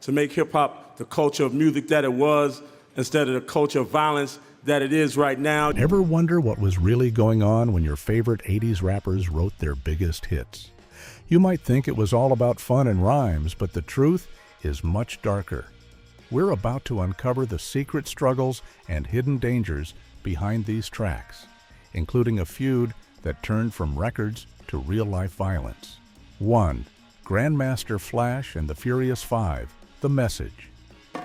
to make hip-hop the culture of music that it was instead of the culture of violence that it is right now. Ever wonder what was really going on when your favorite 80s rappers wrote their biggest hits? You might think it was all about fun and rhymes, but the truth is much darker. We're about to uncover the secret struggles and hidden dangers behind these tracks, including a feud that turned from records to real-life violence. 1. Grandmaster Flash and the Furious Five, The Message.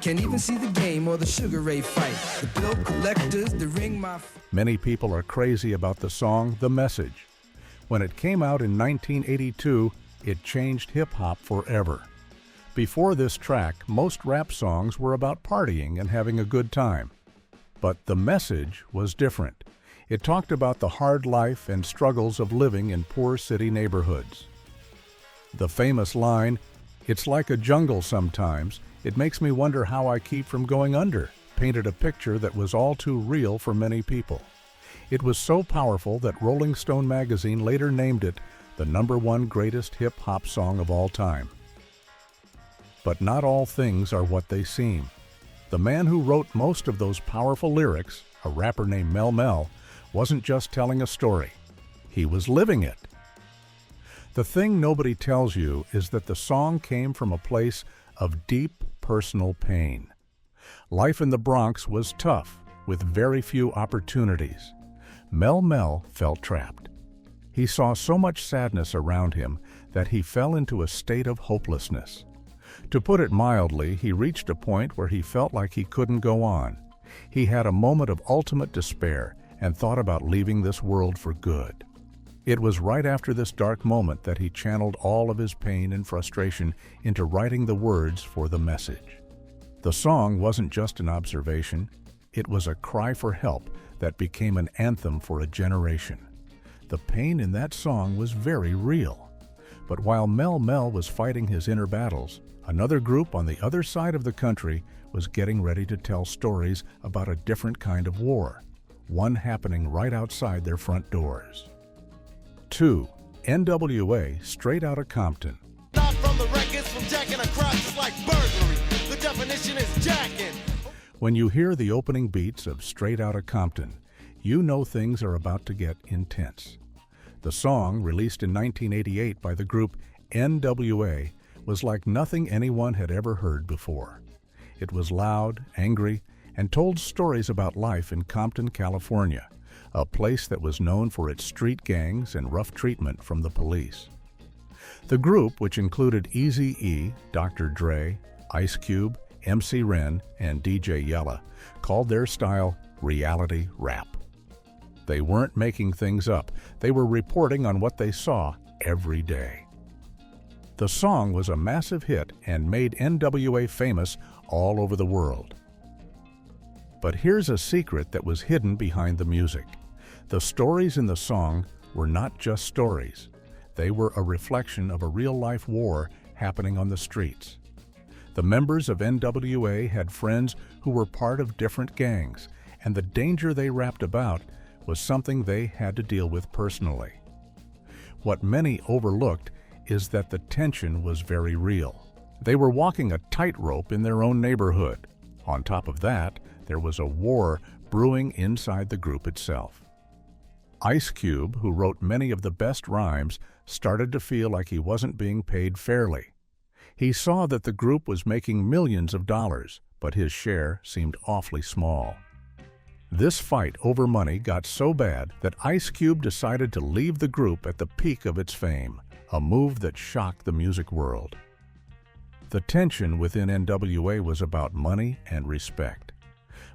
Can't even see the game or the Sugar Ray fight. The bill collectors, the ring my... Many people are crazy about the song The Message. When it came out in 1982, it changed hip-hop forever. Before this track, most rap songs were about partying and having a good time. But The Message was different. It talked about the hard life and struggles of living in poor city neighborhoods. The famous line, "It's like a jungle sometimes, it makes me wonder how I keep from going under," painted a picture that was all too real for many people. It was so powerful that Rolling Stone magazine later named it the #1 greatest hip-hop song of all time. But not all things are what they seem. The man who wrote most of those powerful lyrics, a rapper named Mel Mel, wasn't just telling a story. He was living it. The thing nobody tells you is that the song came from a place of deep personal pain. Life in the Bronx was tough, with very few opportunities. Mel Mel felt trapped. He saw so much sadness around him that he fell into a state of hopelessness. To put it mildly, he reached a point where he felt like he couldn't go on. He had a moment of ultimate despair and thought about leaving this world for good. It was right after this dark moment that he channeled all of his pain and frustration into writing the words for The Message. The song wasn't just an observation, it was a cry for help that became an anthem for a generation. The pain in that song was very real. But while Mel Mel was fighting his inner battles, another group on the other side of the country was getting ready to tell stories about a different kind of war, one happening right outside their front doors. 2. NWA, Straight Outta Compton. Not from the records, from jacking across is like burglary. The definition is jacking. When you hear the opening beats of Straight Outta Compton, you know things are about to get intense. The song, released in 1988 by the group NWA, was like nothing anyone had ever heard before. It was loud, angry, and told stories about life in Compton, California, a place that was known for its street gangs and rough treatment from the police. The group, which included Eazy-E, Dr. Dre, Ice Cube, MC Ren, and DJ Yella, called their style reality rap. They weren't making things up. They were reporting on what they saw every day. The song was a massive hit and made NWA famous all over the world. But here's a secret that was hidden behind the music. The stories in the song were not just stories. They were a reflection of a real-life war happening on the streets. The members of NWA had friends who were part of different gangs, and the danger they rapped about was something they had to deal with personally. What many overlooked is that the tension was very real. They were walking a tightrope in their own neighborhood. On top of that, there was a war brewing inside the group itself. Ice Cube, who wrote many of the best rhymes, started to feel like he wasn't being paid fairly. He saw that the group was making millions of dollars, but his share seemed awfully small. This fight over money got so bad that Ice Cube decided to leave the group at the peak of its fame, a move that shocked the music world. The tension within NWA was about money and respect.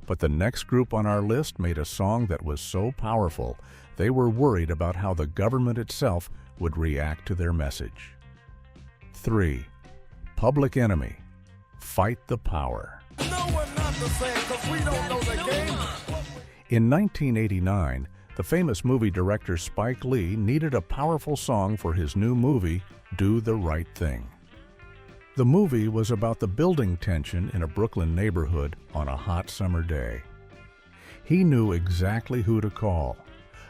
But the next group on our list made a song that was so powerful, they were worried about how the government itself would react to their message. 3. Public Enemy, Fight the Power. No, we're not the same, 'cause we don't know the game. In 1989, the famous movie director Spike Lee needed a powerful song for his new movie, Do the Right Thing. The movie was about the building tension in a Brooklyn neighborhood on a hot summer day. He knew exactly who to call,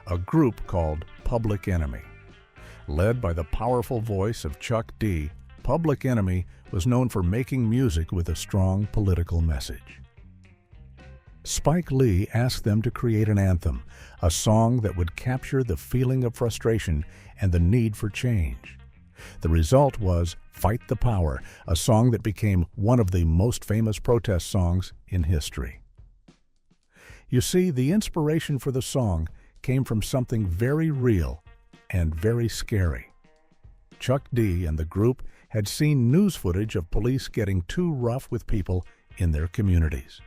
a group called Public Enemy. Led by the powerful voice of Chuck D, Public Enemy was known for making music with a strong political message. Spike Lee asked them to create an anthem, a song that would capture the feeling of frustration and the need for change. The result was Fight the Power, a song that became one of the most famous protest songs in history. You see, the inspiration for the song came from something very real and very scary. Chuck D and the group had seen news footage of police getting too rough with people in their communities.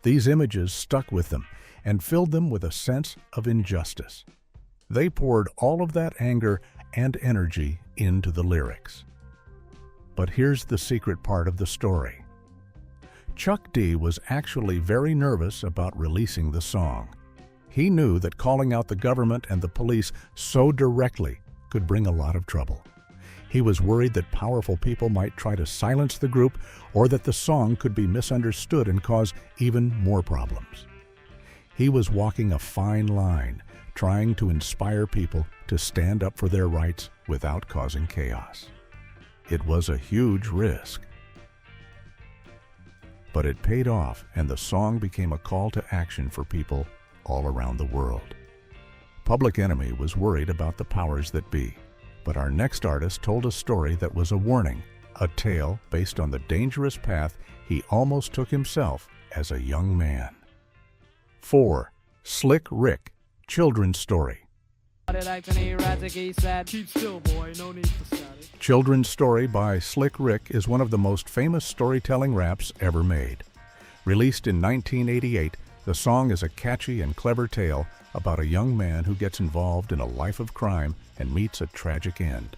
These images stuck with them and filled them with a sense of injustice. They poured all of that anger and energy into the lyrics. But here's the secret part of the story. Chuck D was actually very nervous about releasing the song. He knew that calling out the government and the police so directly could bring a lot of trouble. He was worried that powerful people might try to silence the group or that the song could be misunderstood and cause even more problems. He was walking a fine line, trying to inspire people to stand up for their rights without causing chaos. It was a huge risk. But it paid off, and the song became a call to action for people all around the world. Public Enemy was worried about the powers that be, but our next artist told a story that was a warning, a tale based on the dangerous path he almost took himself as a young man. 4. Slick Rick, Children's Story. Keep still, boy, no need for static. Children's Story by Slick Rick is one of the most famous storytelling raps ever made. Released in 1988, the song is a catchy and clever tale about a young man who gets involved in a life of crime and meets a tragic end.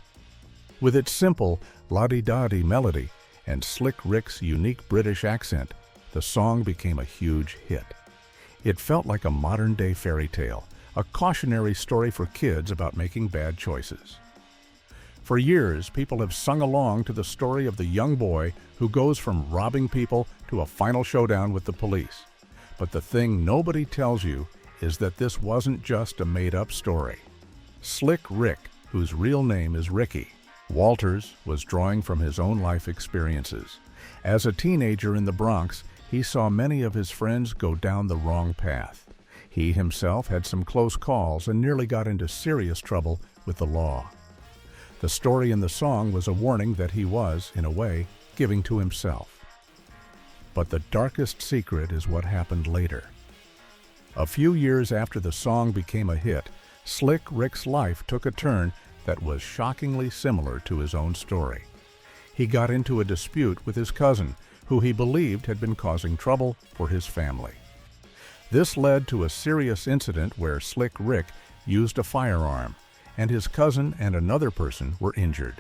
With its simple, la-di-da-di melody and Slick Rick's unique British accent, the song became a huge hit. It felt like a modern-day fairy tale, a cautionary story for kids about making bad choices. For years, people have sung along to the story of the young boy who goes from robbing people to a final showdown with the police. But the thing nobody tells you is that this wasn't just a made-up story. Slick Rick, whose real name is Ricky Walters, was drawing from his own life experiences. As a teenager in the Bronx, he saw many of his friends go down the wrong path. He himself had some close calls and nearly got into serious trouble with the law. The story in the song was a warning that he was, in a way, giving to himself. But the darkest secret is what happened later. A few years after the song became a hit, Slick Rick's life took a turn that was shockingly similar to his own story. He got into a dispute with his cousin, who he believed had been causing trouble for his family. This led to a serious incident where Slick Rick used a firearm, and his cousin and another person were injured.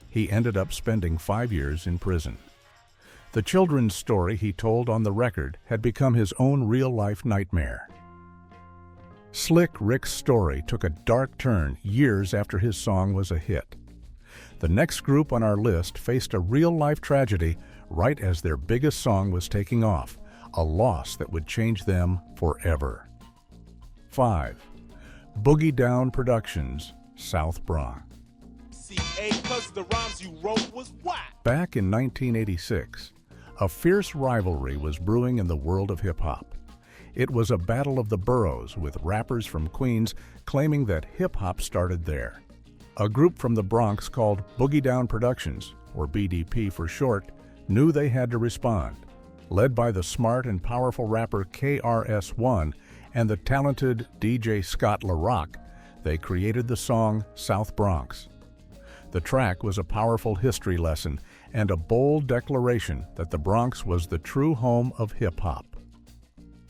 He ended up spending 5 years in prison. The children's story he told on the record had become his own real-life nightmare. Slick Rick's story took a dark turn years after his song was a hit. The next group on our list faced a real-life tragedy right as their biggest song was taking off, a loss that would change them forever. 5. Boogie Down Productions, South Bronx. The rhymes you wrote was whack. Back in 1986, a fierce rivalry was brewing in the world of hip-hop. It was a battle of the boroughs, with rappers from Queens claiming that hip-hop started there. A group from the Bronx called Boogie Down Productions, or BDP for short, knew they had to respond. Led by the smart and powerful rapper KRS-One and the talented DJ Scott LaRock, they created the song South Bronx. The track was a powerful history lesson and a bold declaration that the Bronx was the true home of hip-hop.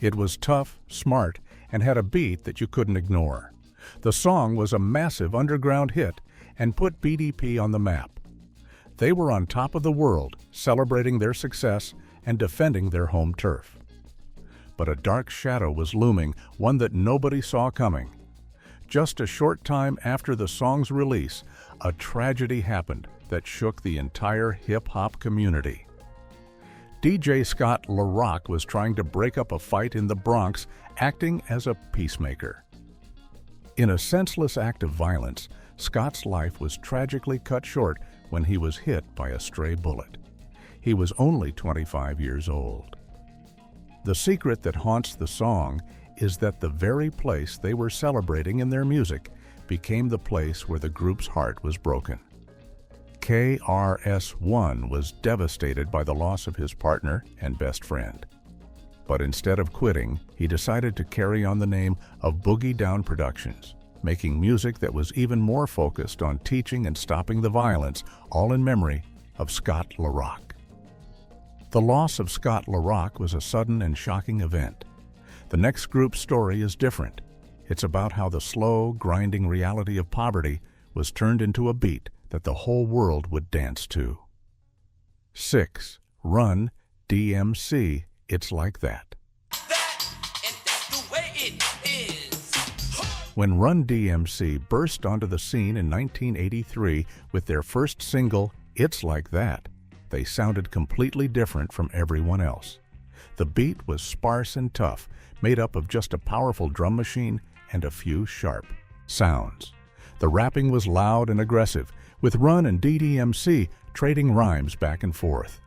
It was tough, smart, and had a beat that you couldn't ignore. The song was a massive underground hit and put BDP on the map. They were on top of the world, celebrating their success and defending their home turf. But a dark shadow was looming, one that nobody saw coming. Just a short time after the song's release, a tragedy happened that shook the entire hip-hop community. DJ Scott LaRock was trying to break up a fight in the Bronx, acting as a peacemaker. In a senseless act of violence, Scott's life was tragically cut short when he was hit by a stray bullet. He was only 25 years old. The secret that haunts the song is that the very place they were celebrating in their music became the place where the group's heart was broken. KRS-One was devastated by the loss of his partner and best friend. But instead of quitting, he decided to carry on the name of Boogie Down Productions, making music that was even more focused on teaching and stopping the violence, all in memory of Scott LaRock. The loss of Scott LaRock was a sudden and shocking event. The next group's story is different. It's about how the slow, grinding reality of poverty was turned into a beat that the whole world would dance to. 6. Run DMC, It's Like That. When Run DMC burst onto the scene in 1983 with their first single, It's Like That, they sounded completely different from everyone else. The beat was sparse and tough, made up of just a powerful drum machine and a few sharp sounds. The rapping was loud and aggressive, with Run and DDMC trading rhymes back and forth.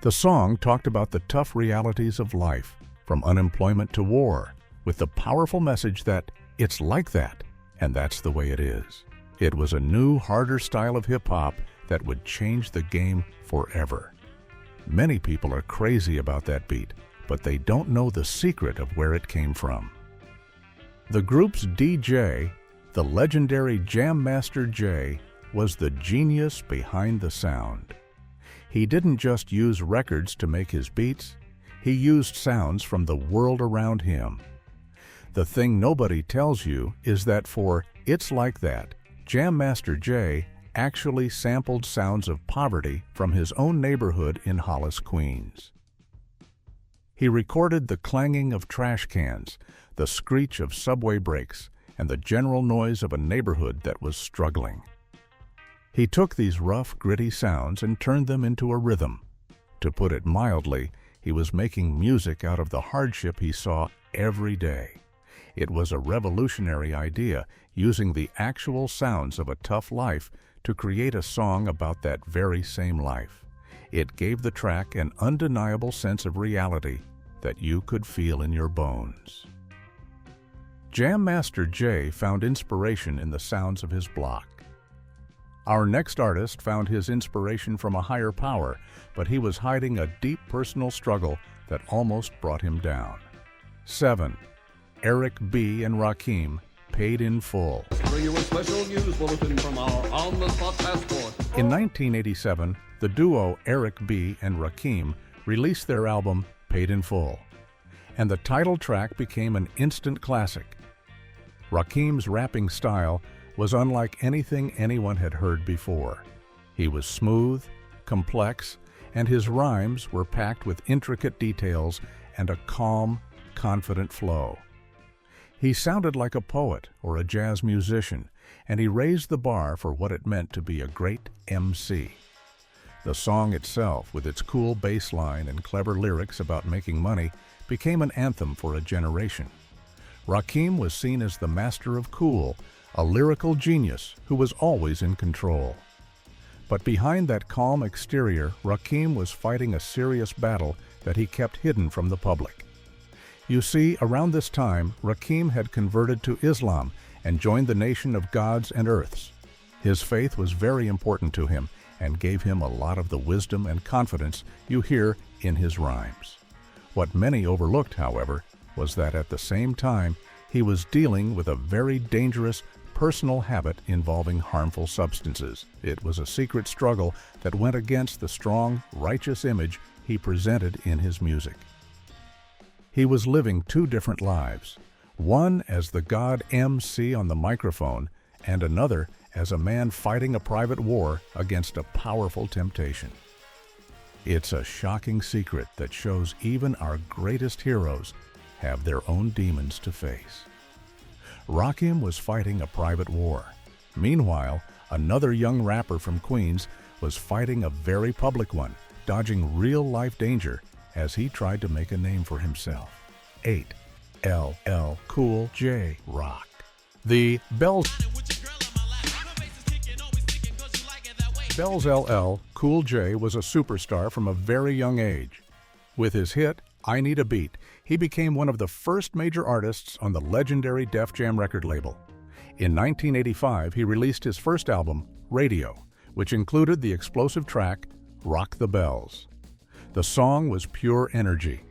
The song talked about the tough realities of life, from unemployment to war, with the powerful message that it's like that, and that's the way it is. It was a new, harder style of hip-hop that would change the game forever. Many people are crazy about that beat, but they don't know the secret of where it came from. The group's DJ, the legendary Jam Master Jay, was the genius behind the sound. He didn't just use records to make his beats, he used sounds from the world around him. The thing nobody tells you is that for It's Like That, Jam Master Jay actually sampled sounds of poverty from his own neighborhood in Hollis, Queens. He recorded the clanging of trash cans, the screech of subway brakes, and the general noise of a neighborhood that was struggling. He took these rough, gritty sounds and turned them into a rhythm. To put it mildly, he was making music out of the hardship he saw every day. It was a revolutionary idea, using the actual sounds of a tough life to create a song about that very same life. It gave the track an undeniable sense of reality that you could feel in your bones. Jam Master Jay found inspiration in the sounds of his block. Our next artist found his inspiration from a higher power, but he was hiding a deep personal struggle that almost brought him down. 7. Eric B. and Rakim, Paid in Full. Bring you a special news bulletin from our on-the-spot passport. In 1987, the duo Eric B. and Rakim released their album Paid in Full, and the title track became an instant classic. Rakim's rapping style was unlike anything anyone had heard before. He was smooth, complex, and his rhymes were packed with intricate details and a calm, confident flow. He sounded like a poet or a jazz musician, and he raised the bar for what it meant to be a great MC. The song itself, with its cool bass line and clever lyrics about making money, became an anthem for a generation. Rakim was seen as the master of cool, a lyrical genius who was always in control. But behind that calm exterior, Rakim was fighting a serious battle that he kept hidden from the public. You see, around this time, Rakim had converted to Islam and joined the nation of gods and earths. His faith was very important to him and gave him a lot of the wisdom and confidence you hear in his rhymes. What many overlooked, however, was that at the same time, he was dealing with a very dangerous personal habit involving harmful substances. It was a secret struggle that went against the strong, righteous image he presented in his music. He was living two different lives, one as the god MC on the microphone, and another as a man fighting a private war against a powerful temptation. It's a shocking secret that shows even our greatest heroes have their own demons to face. Rakim was fighting a private war. Meanwhile, another young rapper from Queens was fighting a very public one, dodging real-life danger as he tried to make a name for himself. 8. LL Cool J Rock. The Bell... Bells LL, Cool J was a superstar from a very young age. With his hit, I Need a Beat, he became one of the first major artists on the legendary Def Jam record label. In 1985, he released his first album, Radio, which included the explosive track, Rock the Bells. The song was pure energy.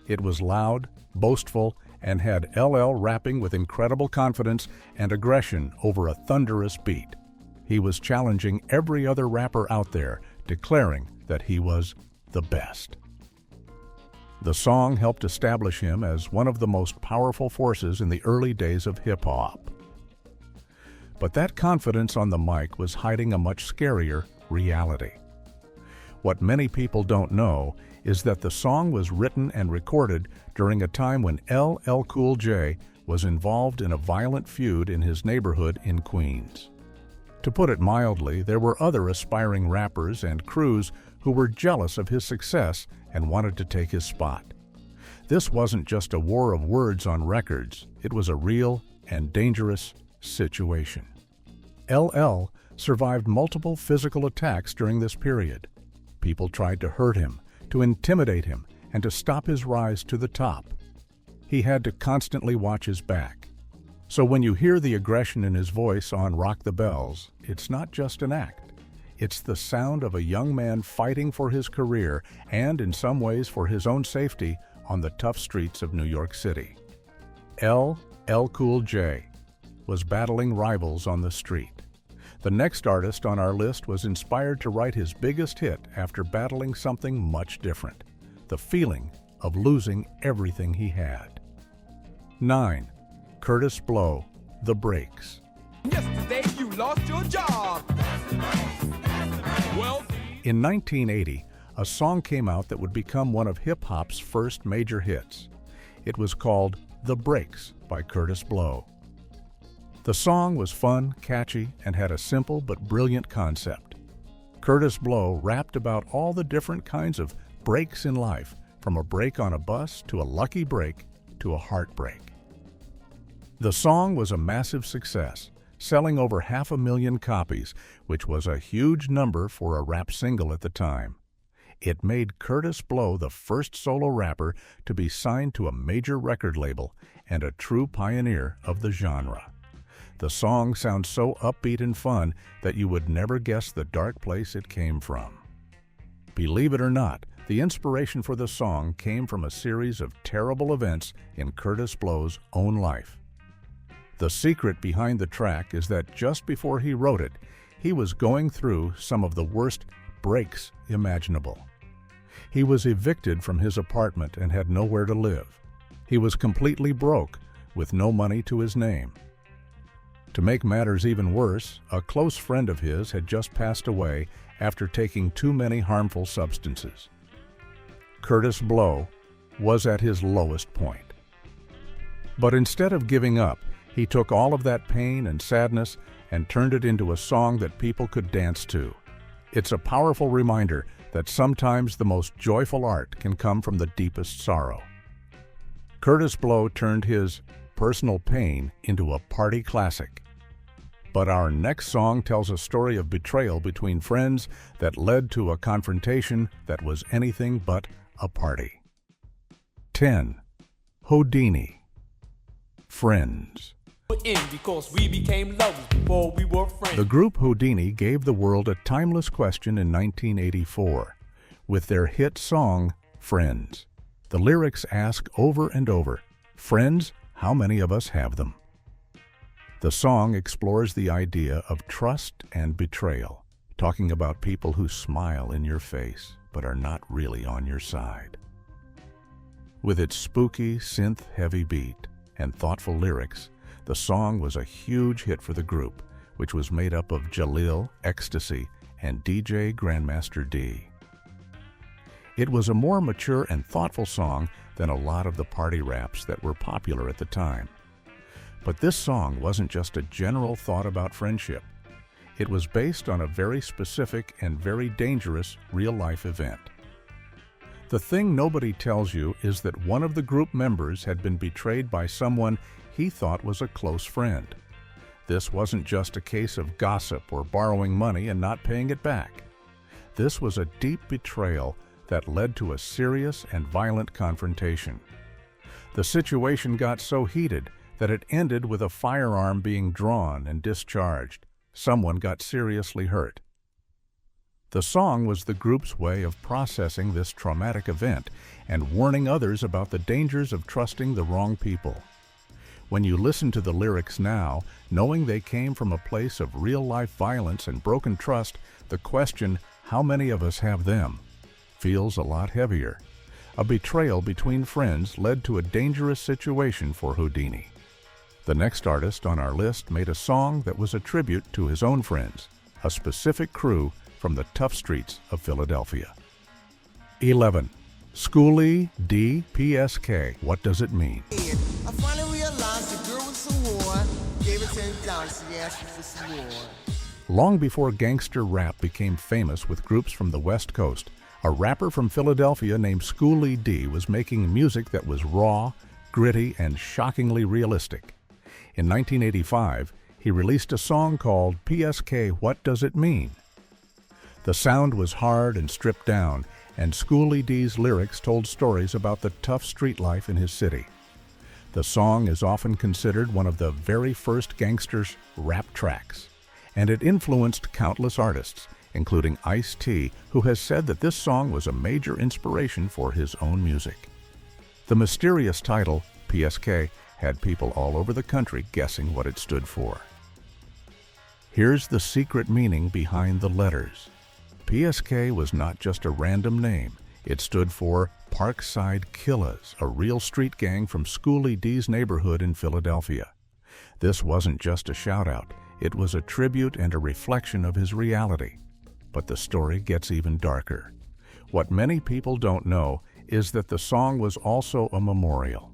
It was loud, boastful, and had LL rapping with incredible confidence and aggression over a thunderous beat. He was challenging every other rapper out there, declaring that he was the best. The song helped establish him as one of the most powerful forces in the early days of hip-hop. But that confidence on the mic was hiding a much scarier reality. What many people don't know is that the song was written and recorded during a time when LL Cool J was involved in a violent feud in his neighborhood in Queens. To put it mildly, there were other aspiring rappers and crews who were jealous of his success and wanted to take his spot. This wasn't just a war of words on records, it was a real and dangerous situation. LL survived multiple physical attacks during this period. People tried to hurt him, to intimidate him, and to stop his rise to the top. He had to constantly watch his back. So when you hear the aggression in his voice on Rock the Bells, it's not just an act. It's the sound of a young man fighting for his career and, in some ways, for his own safety on the tough streets of New York City. LL Cool J was battling rivals on the street. The next artist on our list was inspired to write his biggest hit after battling something much different, the feeling of losing everything he had. 9. Kurtis Blow, The Breaks. Yesterday you lost your job. Well, In 1980, a song came out that would become one of hip-hop's first major hits. It was called The Breaks by Kurtis Blow. The song was fun, catchy, and had a simple but brilliant concept. Kurtis Blow rapped about all the different kinds of breaks in life, from a break on a bus to a lucky break to a heartbreak. The song was a massive success, selling over 500,000 copies, which was a huge number for a rap single at the time. It made Kurtis Blow the first solo rapper to be signed to a major record label and a true pioneer of the genre. The song sounds so upbeat and fun that you would never guess the dark place it came from. Believe it or not, the inspiration for the song came from a series of terrible events in Kurtis Blow's own life. The secret behind the track is that just before he wrote it, he was going through some of the worst breaks imaginable. He was evicted from his apartment and had nowhere to live. He was completely broke, with no money to his name. To make matters even worse, a close friend of his had just passed away after taking too many harmful substances. Kurtis Blow was at his lowest point. But instead of giving up, he took all of that pain and sadness and turned it into a song that people could dance to. It's a powerful reminder that sometimes the most joyful art can come from the deepest sorrow. Kurtis Blow turned his personal pain into a party classic. But our next song tells a story of betrayal between friends that led to a confrontation that was anything but a party. 10. Houdini, Friends. Because we became lovers before we were friends. The group Houdini gave the world a timeless question in 1984 with their hit song, Friends. The lyrics ask over and over, "Friends, how many of us have them?" The song explores the idea of trust and betrayal, talking about people who smile in your face but are not really on your side. With its spooky, synth-heavy beat and thoughtful lyrics, the song was a huge hit for the group, which was made up of Jalil, Ecstasy, and DJ Grandmaster D. It was a more mature and thoughtful song than a lot of the party raps that were popular at the time. But this song wasn't just a general thought about friendship. It was based on a very specific and very dangerous real-life event. The thing nobody tells you is that one of the group members had been betrayed by someone he thought was a close friend. This wasn't just a case of gossip or borrowing money and not paying it back. This was a deep betrayal that led to a serious and violent confrontation. The situation got so heated that it ended with a firearm being drawn and discharged. Someone got seriously hurt. The song was the group's way of processing this traumatic event and warning others about the dangers of trusting the wrong people. When you listen to the lyrics now, knowing they came from a place of real-life violence and broken trust, the question, how many of us have them, feels a lot heavier. A betrayal between friends led to a dangerous situation for Whodini. The next artist on our list made a song that was a tribute to his own friends, a specific crew from the tough streets of Philadelphia. 11. Schoolie D. PSK. What does it mean? I finally realized the girl was a war. Gave her $10, she asked me for some more. Long before gangster rap became famous with groups from the West Coast, a rapper from Philadelphia named Schoolie D was making music that was raw, gritty, and shockingly realistic. In 1985, he released a song called PSK What Does It Mean? The sound was hard and stripped down, and Schoolie D's lyrics told stories about the tough street life in his city. The song is often considered one of the very first gangsters' rap tracks, and it influenced countless artists, including Ice-T, who has said that this song was a major inspiration for his own music. The mysterious title, PSK, had people all over the country guessing what it stood for. Here's the secret meaning behind the letters. PSK was not just a random name. It stood for Parkside Killas, a real street gang from Schoolie D's neighborhood in Philadelphia. This wasn't just a shout-out. It was a tribute and a reflection of his reality. But the story gets even darker. What many people don't know is that the song was also a memorial.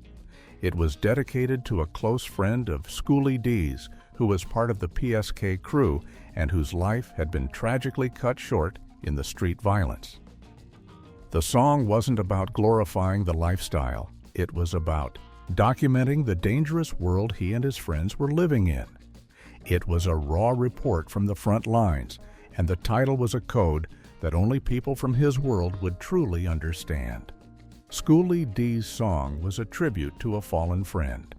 It was dedicated to a close friend of Schoolie D's who was part of the PSK crew and whose life had been tragically cut short in the street violence. The song wasn't about glorifying the lifestyle. It was about documenting the dangerous world he and his friends were living in. It was a raw report from the front lines, and the title was a code that only people from his world would truly understand. Schoolie D's song was a tribute to a fallen friend.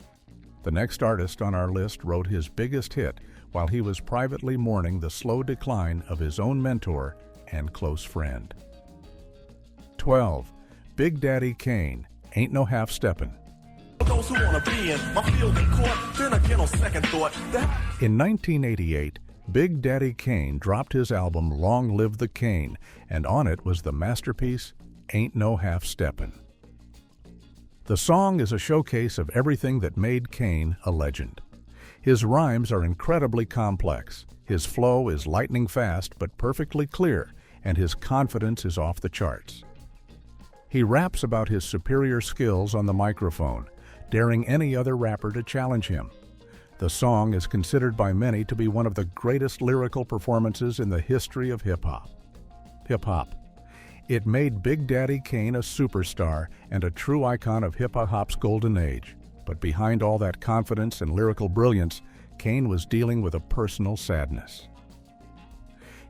The next artist on our list wrote his biggest hit while he was privately mourning the slow decline of his own mentor and close friend. 12. Big Daddy Kane, Ain't No Half Steppin'. Those who wanna be in my field in court, then again on second thought. In 1988, Big Daddy Kane dropped his album Long Live the Kane, and on it was the masterpiece Ain't No Half Steppin'. The song is a showcase of everything that made Kane a legend. His rhymes are incredibly complex, his flow is lightning fast but perfectly clear, and his confidence is off the charts. He raps about his superior skills on the microphone, daring any other rapper to challenge him. The song is considered by many to be one of the greatest lyrical performances in the history of hip-hop. It made Big Daddy Kane a superstar and a true icon of hip-hop's golden age. But behind all that confidence and lyrical brilliance, Kane was dealing with a personal sadness.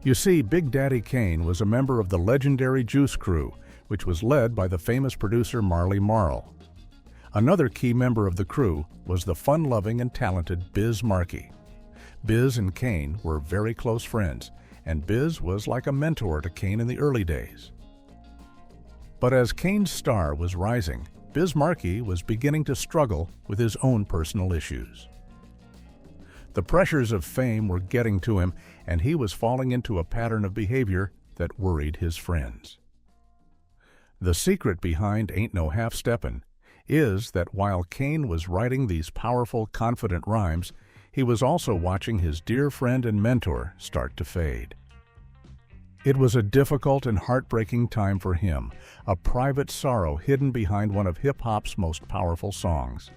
You see, Big Daddy Kane was a member of the legendary Juice Crew, which was led by the famous producer Marley Marl. Another key member of the crew was the fun-loving and talented Biz Markie. Biz and Kane were very close friends, and Biz was like a mentor to Kane in the early days. But as Kane's star was rising, Biz Markie was beginning to struggle with his own personal issues. The pressures of fame were getting to him, and he was falling into a pattern of behavior that worried his friends. The secret behind Ain't No Half Steppin' is that while Kane was writing these powerful, confident rhymes, he was also watching his dear friend and mentor start to fade. It was a difficult and heartbreaking time for him, a private sorrow hidden behind one of hip-hop's most powerful songs.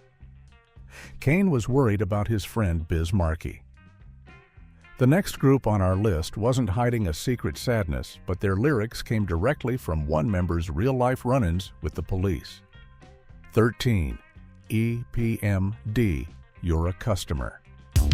Kane was worried about his friend Biz Markie. The next group on our list wasn't hiding a secret sadness, but their lyrics came directly from one member's real-life run-ins with the police. 13. EPMD, You're a Customer.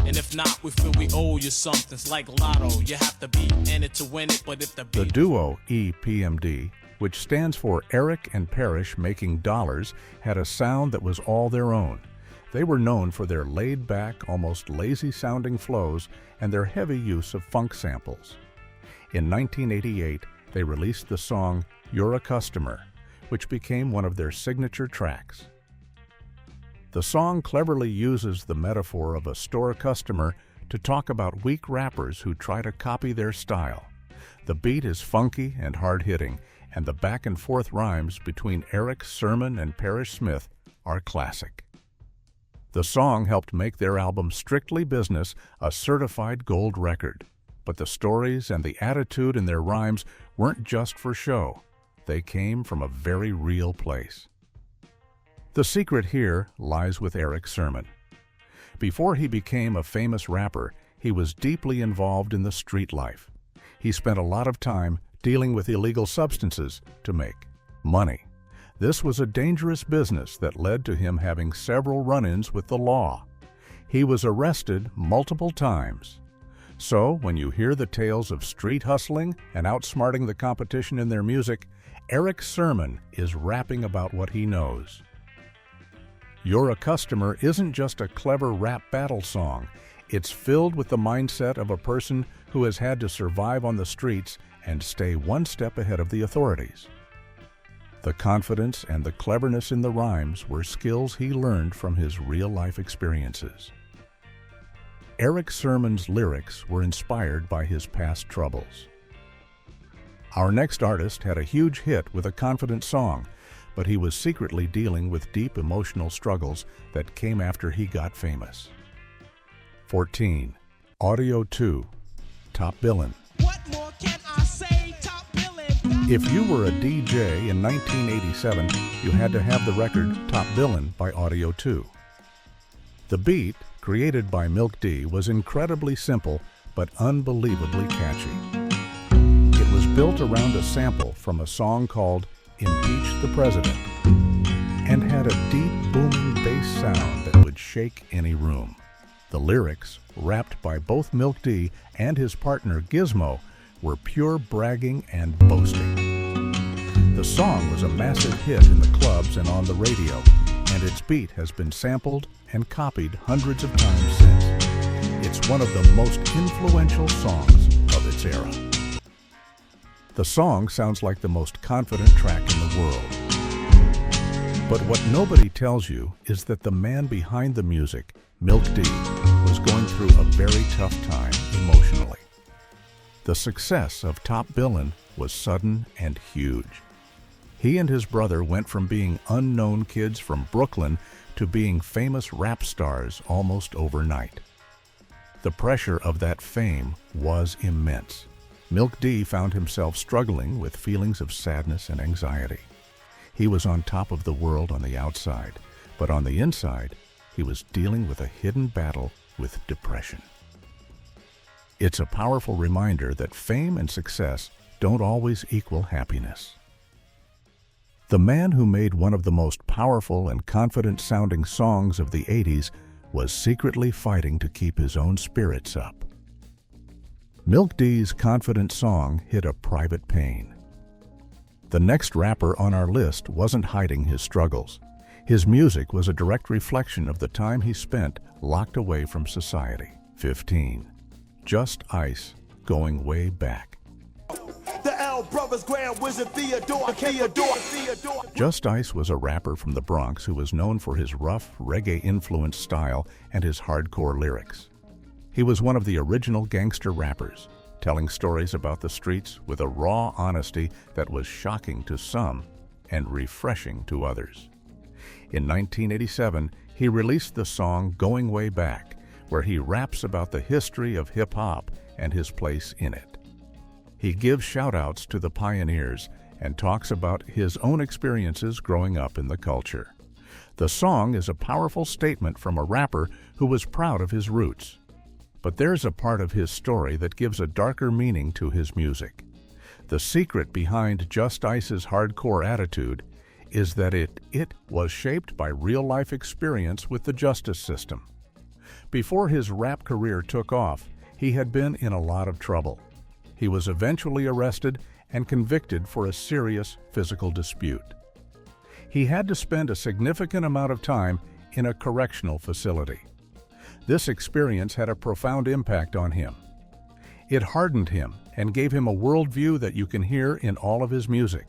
And if not, we feel we owe you something. It's like lotto, you have to be in it to win it, but if the The duo EPMD, which stands for Eric and Parrish Making Dollars, had a sound that was all their own. They were known for their laid-back, almost lazy-sounding flows and their heavy use of funk samples. In 1988, they released the song You're a Customer, which became one of their signature tracks. The song cleverly uses the metaphor of a store customer to talk about weak rappers who try to copy their style. The beat is funky and hard-hitting, and the back-and-forth rhymes between Eric Sermon and Parrish Smith are classic. The song helped make their album Strictly Business a certified gold record, but the stories and the attitude in their rhymes weren't just for show. They came from a very real place. The secret here lies with Eric Sermon. Before he became a famous rapper, he was deeply involved in the street life. He spent a lot of time dealing with illegal substances to make money. This was a dangerous business that led to him having several run-ins with the law. He was arrested multiple times. So, when you hear the tales of street hustling and outsmarting the competition in their music, Eric Sermon is rapping about what he knows. You're a Customer isn't just a clever rap battle song. It's filled with the mindset of a person who has had to survive on the streets and stay one step ahead of the authorities. The confidence and the cleverness in the rhymes were skills he learned from his real-life experiences. Eric Sermon's lyrics were inspired by his past troubles. Our next artist had a huge hit with a confident song, but he was secretly dealing with deep emotional struggles that came after he got famous. 14. Audio 2, Top Billin'. What more can I say? Top Billin'. If you were a DJ in 1987, you had to have the record Top Billin' by Audio 2. The beat, created by Milk D, was incredibly simple but unbelievably catchy. It was built around a sample from a song called Impeach the President and had a deep booming bass sound that would shake any room. The lyrics, rapped by both Milk D and his partner Gizmo, were pure bragging and boasting. The song was a massive hit in the clubs and on the radio, and its beat has been sampled and copied hundreds of times since. It's one of the most influential songs of its era. The song sounds like the most confident track in the world. But what nobody tells you is that the man behind the music, Milk D, was going through a very tough time emotionally. The success of Top Billin' was sudden and huge. He and his brother went from being unknown kids from Brooklyn to being famous rap stars almost overnight. The pressure of that fame was immense. Milk D found himself struggling with feelings of sadness and anxiety. He was on top of the world on the outside, but on the inside, he was dealing with a hidden battle with depression. It's a powerful reminder that fame and success don't always equal happiness. The man who made one of the most powerful and confident-sounding songs of the 80s was secretly fighting to keep his own spirits up. Milk D's confident song hit a private pain. The next rapper on our list wasn't hiding his struggles. His music was a direct reflection of the time he spent locked away from society. 15. Just Ice, Going Way Back. The L Brothers, Grand Wizard Theodore. Just Ice was a rapper from the Bronx who was known for his rough, reggae-influenced style and his hardcore lyrics. He was one of the original gangster rappers, telling stories about the streets with a raw honesty that was shocking to some and refreshing to others. In 1987, he released the song Going Way Back, where he raps about the history of hip-hop and his place in it. He gives shout-outs to the pioneers and talks about his own experiences growing up in the culture. The song is a powerful statement from a rapper who was proud of his roots. But there's a part of his story that gives a darker meaning to his music. The secret behind Just Ice's hardcore attitude is that it was shaped by real-life experience with the justice system. Before his rap career took off, he had been in a lot of trouble. He was eventually arrested and convicted for a serious physical dispute. He had to spend a significant amount of time in a correctional facility. This experience had a profound impact on him. It hardened him and gave him a worldview that you can hear in all of his music.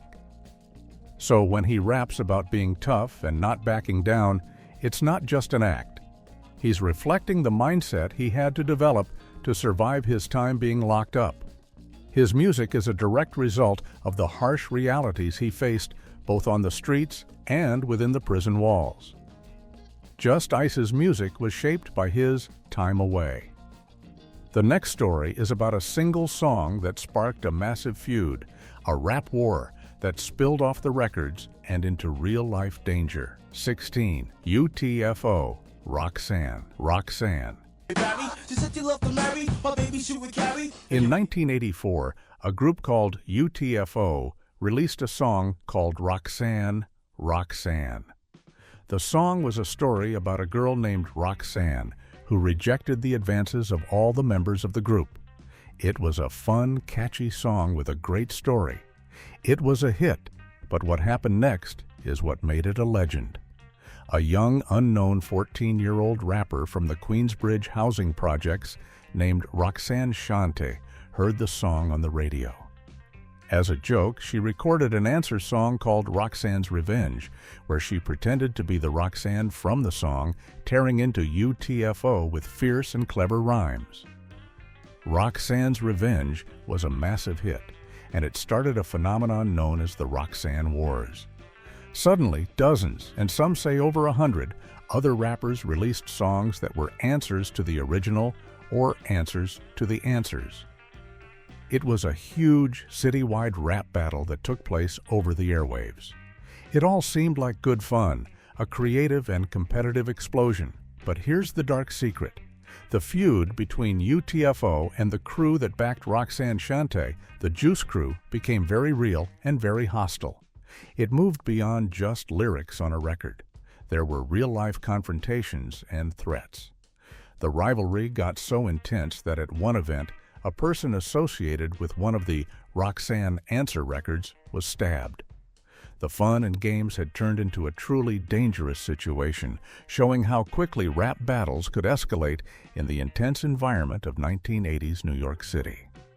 So when he raps about being tough and not backing down, it's not just an act. He's reflecting the mindset he had to develop to survive his time being locked up. His music is a direct result of the harsh realities he faced both on the streets and within the prison walls. Just Ice's music was shaped by his time away. The next story is about a single song that sparked a massive feud, a rap war that spilled off the records and into real-life danger. 16. UTFO, Roxanne. Roxanne. In 1984, a group called UTFO released a song called Roxanne, Roxanne. The song was a story about a girl named Roxanne who rejected the advances of all the members of the group. It was a fun, catchy song with a great story. It was a hit, but what happened next is what made it a legend. A young, unknown 14-year-old rapper from the Queensbridge housing projects named Roxanne Shante heard the song on the radio. As a joke, she recorded an answer song called Roxanne's Revenge, where she pretended to be the Roxanne from the song, tearing into UTFO with fierce and clever rhymes. Roxanne's Revenge was a massive hit, and it started a phenomenon known as the Roxanne Wars. Suddenly, dozens, and some say over 100, other rappers released songs that were answers to the original or answers to the answers. It was a huge citywide rap battle that took place over the airwaves. It all seemed like good fun, a creative and competitive explosion. But here's the dark secret. The feud between UTFO and the crew that backed Roxanne Shante, the Juice Crew, became very real and very hostile. It moved beyond just lyrics on a record. There were real-life confrontations and threats. The rivalry got so intense that at one event, a person associated with one of the Roxanne answer records was stabbed. The fun and games had turned into a truly dangerous situation, showing how quickly rap battles could escalate in the intense environment of 1980s New York City.